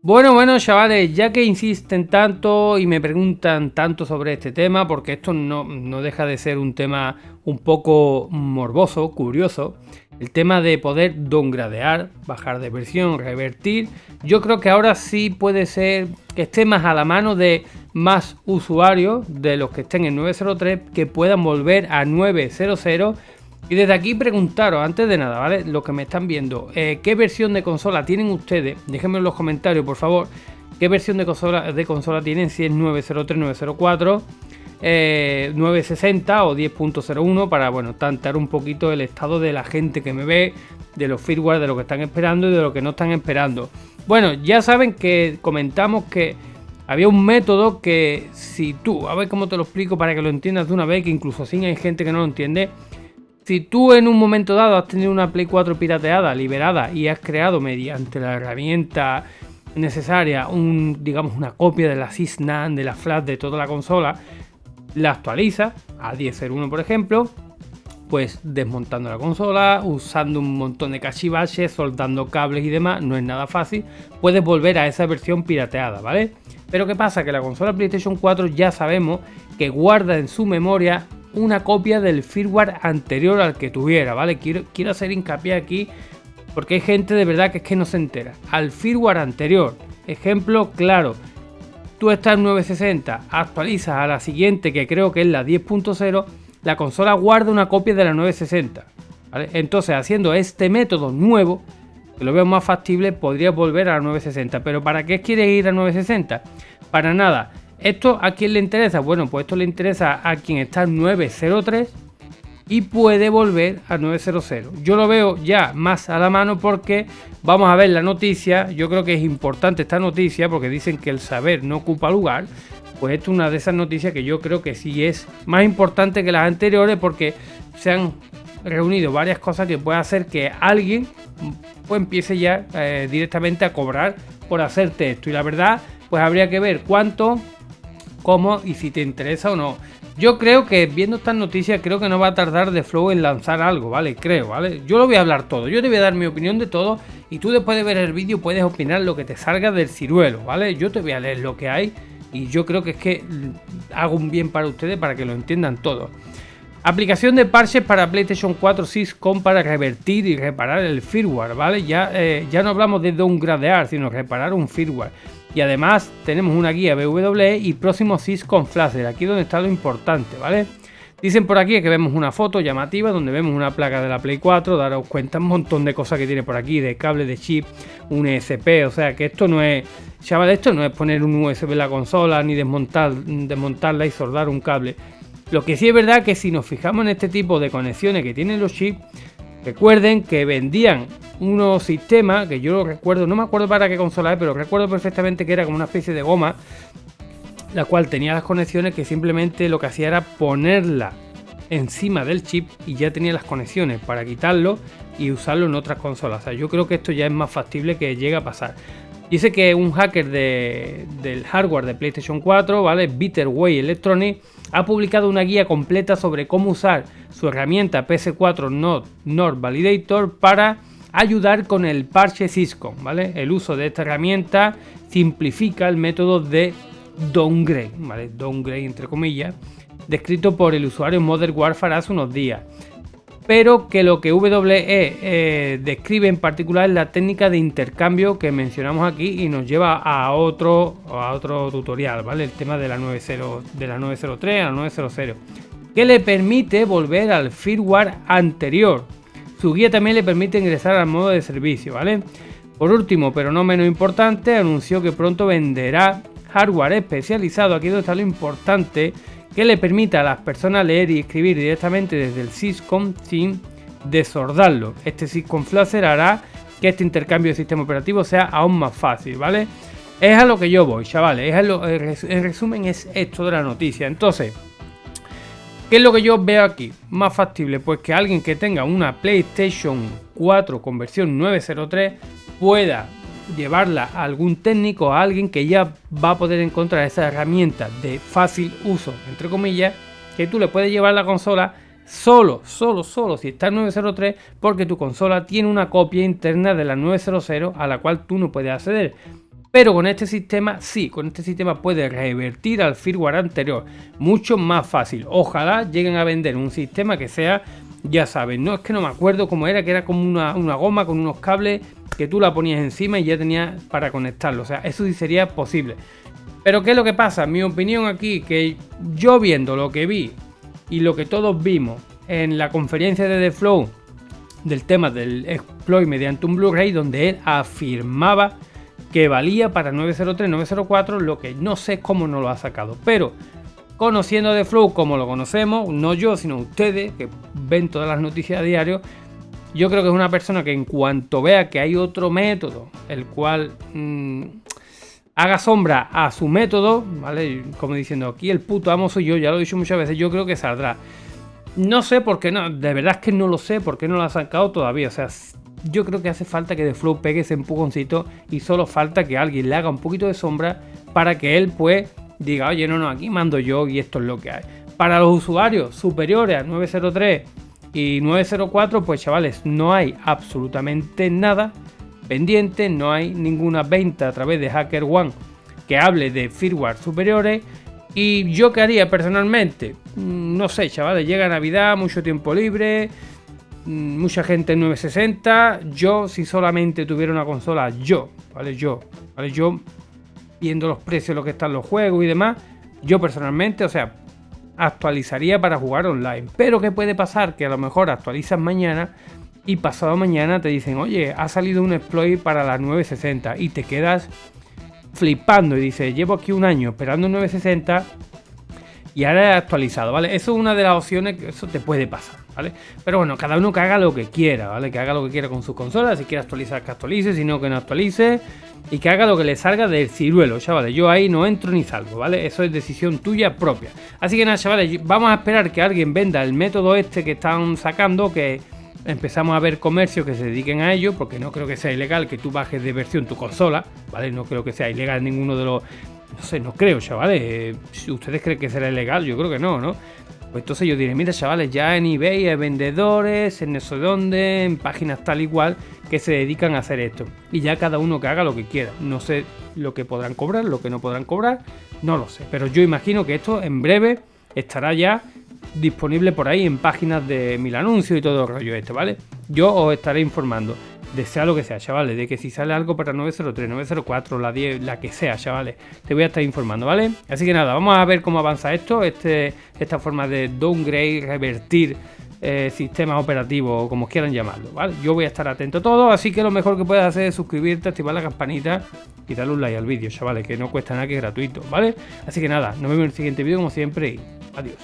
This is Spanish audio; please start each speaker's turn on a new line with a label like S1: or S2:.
S1: Bueno, chavales, ya que insisten tanto y me preguntan tanto sobre este tema, porque esto no deja de ser un tema un poco morboso, curioso, el tema de poder downgradear, bajar de versión, revertir, yo creo que ahora sí puede ser que esté más a la mano de más usuarios de los que estén en 903 que puedan volver a 900. Y desde aquí preguntaros, antes de nada, ¿vale? Los que me están viendo, ¿qué versión de consola tienen ustedes? Déjenme en los comentarios, por favor, ¿qué versión de consola tienen? Si es 903, 904, 960 o 10.01 para, bueno, tantear un poquito el estado de la gente que me ve, de los firmware, de lo que están esperando y de lo que no están esperando. Bueno, ya saben que comentamos que había un método que si tú, a ver cómo te lo explico para que lo entiendas de una vez, que incluso así hay gente que no lo entiende. Si tú en un momento dado has tenido una Play 4 pirateada, liberada y has creado mediante la herramienta necesaria digamos una copia de la SysNAND, de la flash de toda la consola, la actualizas a 10.01 por ejemplo, pues desmontando la consola, usando un montón de cachivaches, soldando cables y demás, no es nada fácil, puedes volver a esa versión pirateada, ¿vale? Pero ¿qué pasa? Que la consola PlayStation 4 ya sabemos que guarda en su memoria una copia del firmware anterior al que tuviera, ¿vale? Quiero hacer hincapié aquí porque hay gente de verdad que es que no se entera. Al firmware anterior, ejemplo claro, tú estás en 960, actualizas a la siguiente que creo que es la 10.0, la consola guarda una copia de la 960, ¿vale? Entonces haciendo este método nuevo, que lo veo más factible, podrías volver a la 960. ¿Pero para qué quieres ir a 960? Para nada. ¿Esto a quién le interesa? Bueno, pues esto le interesa a quien está en 903 y puede volver a 900. Yo lo veo ya más a la mano porque vamos a ver la noticia. Yo creo que es importante esta noticia porque dicen que el saber no ocupa lugar. Pues esto es una de esas noticias que yo creo que sí es más importante que las anteriores porque se han reunido varias cosas que puede hacer que alguien pues empiece ya directamente a cobrar por hacerte esto. Y la verdad, pues habría que ver cuánto, cómo y si te interesa o no. Yo creo que viendo estas noticias, creo que no va a tardar de Flow en lanzar algo, ¿vale? Creo, ¿vale? Yo lo voy a hablar todo, yo te voy a dar mi opinión de todo y tú después de ver el vídeo puedes opinar lo que te salga del ciruelo, ¿vale? Yo te voy a leer lo que hay y yo creo que es que hago un bien para ustedes para que lo entiendan todo. Aplicación de parches para PlayStation 4 Syscom para revertir y reparar el firmware, ¿vale? Ya no hablamos de downgradear, sino reparar un firmware. Y además tenemos una guía WWE y próximo Syscom Flasher, aquí donde está lo importante, ¿vale? Dicen por aquí que vemos una foto llamativa donde vemos una placa de la Play 4, daros cuenta un montón de cosas que tiene por aquí, de cable de chip, un ESP, o sea que esto no es, chaval, esto no es poner un USB en la consola ni desmontarla y soldar un cable. Lo que sí es verdad que si nos fijamos en este tipo de conexiones que tienen los chips, recuerden que vendían unos sistemas, que yo lo recuerdo, no me acuerdo para qué consola es, pero recuerdo perfectamente que era como una especie de goma, la cual tenía las conexiones que simplemente lo que hacía era ponerla encima del chip y ya tenía las conexiones para quitarlo y usarlo en otras consolas. O sea, yo creo que esto ya es más factible que llegue a pasar. Dice que un hacker del hardware de PlayStation 4, ¿vale? Betterway Electronics, ha publicado una guía completa sobre cómo usar su herramienta PS4 Node Validator para ayudar con el parche Syscom, ¿vale? El uso de esta herramienta simplifica el método de downgrade, ¿vale? Downgrade entre comillas, descrito por el usuario Modern Warfare hace unos días. Pero que lo que WE describe en particular es la técnica de intercambio que mencionamos aquí y nos lleva a otro tutorial, ¿vale? El tema de la 903 a la 900, que le permite volver al firmware anterior. Su guía también le permite ingresar al modo de servicio, ¿vale? Por último, pero no menos importante, anunció que pronto venderá hardware especializado, aquí donde está lo importante, que le permita a las personas leer y escribir directamente desde el Syscom sin desordarlo. Este Syscom Flasher hará que este intercambio de sistema operativo sea aún más fácil, ¿vale? Es a lo que yo voy, chavales. En resumen es esto de la noticia. Entonces, ¿qué es lo que yo veo aquí? Más factible, pues que alguien que tenga una PlayStation 4 con versión 903 pueda llevarla a algún técnico, a alguien que ya va a poder encontrar esa herramienta de fácil uso, entre comillas, que tú le puedes llevar la consola solo si está en 903, porque tu consola tiene una copia interna de la 900 a la cual tú no puedes acceder. Pero con este sistema, sí, con este sistema puedes revertir al firmware anterior mucho más fácil. Ojalá lleguen a vender un sistema que sea, ya saben, no es que no me acuerdo cómo era, que era como una goma con unos cables que tú la ponías encima y ya tenías para conectarlo. O sea, eso sí sería posible. Pero ¿qué es lo que pasa? Mi opinión aquí, que yo viendo lo que vi y lo que todos vimos en la conferencia de The Flow del tema del exploit mediante un Blu-ray, donde él afirmaba que valía para 903, 904, lo que no sé cómo no lo ha sacado. Pero conociendo The Flow como lo conocemos, no yo, sino ustedes, que ven todas las noticias a diario, yo creo que es una persona que en cuanto vea que hay otro método, el cual haga sombra a su método, ¿vale? Como diciendo, aquí el puto amo soy yo, ya lo he dicho muchas veces, yo creo que saldrá. No sé por qué no, de verdad es que no lo sé por qué no lo ha sacado todavía, o sea, yo creo que hace falta que The Flow pegue ese empujoncito y solo falta que alguien le haga un poquito de sombra para que él pues diga, oye, no, aquí mando yo y esto es lo que hay. Para los usuarios superiores a 903 y 904, pues chavales, no hay absolutamente nada pendiente, no hay ninguna venta a través de HackerOne que hable de firmware superiores. Y yo qué haría personalmente, no sé, chavales, llega Navidad, mucho tiempo libre, mucha gente en 960. Yo, si solamente tuviera una consola, yo viendo los precios, lo que están los juegos y demás, yo personalmente, o sea, actualizaría para jugar online. Pero ¿qué puede pasar? Que a lo mejor actualizas mañana y pasado mañana te dicen, oye, ha salido un exploit para la 960 y te quedas flipando y dices, llevo aquí un año esperando un 960 y ahora he actualizado, ¿vale? Eso es una de las opciones que eso te puede pasar, ¿vale? Pero bueno, cada uno que haga lo que quiera, ¿vale? Que haga lo que quiera con su consola, si quiere actualizar, que actualice, si no, que no actualice y que haga lo que le salga del ciruelo, chavales. Yo ahí no entro ni salgo, ¿vale? Eso es decisión tuya propia. Así que nada, chavales, vamos a esperar que alguien venda el método este que están sacando, que empezamos a ver comercios que se dediquen a ello, porque no creo que sea ilegal que tú bajes de versión tu consola, ¿vale? No creo que sea ilegal ninguno de los... No sé, no creo, chavales. Si ustedes creen que será ilegal, yo creo que no, ¿no? Pues entonces yo diré, mira, chavales, ya en eBay hay vendedores, en no sé dónde, en páginas tal igual, que se dedican a hacer esto. Y ya cada uno que haga lo que quiera. No sé lo que podrán cobrar, lo que no podrán cobrar, no lo sé. Pero yo imagino que esto en breve estará ya disponible por ahí en páginas de Mil Anuncios y todo el rollo este, ¿vale? Yo os estaré informando, de sea lo que sea, chavales, de que si sale algo para 903, 904, la 10, la que sea, chavales, te voy a estar informando, ¿vale? Así que nada, vamos a ver cómo avanza esto, esta forma de downgrade, revertir sistemas operativos o como quieran llamarlo, ¿vale? Yo voy a estar atento a todo, así que lo mejor que puedes hacer es suscribirte, activar la campanita y darle un like al vídeo, chavales, que no cuesta nada, que es gratuito, ¿vale? Así que nada, nos vemos en el siguiente vídeo como siempre y adiós.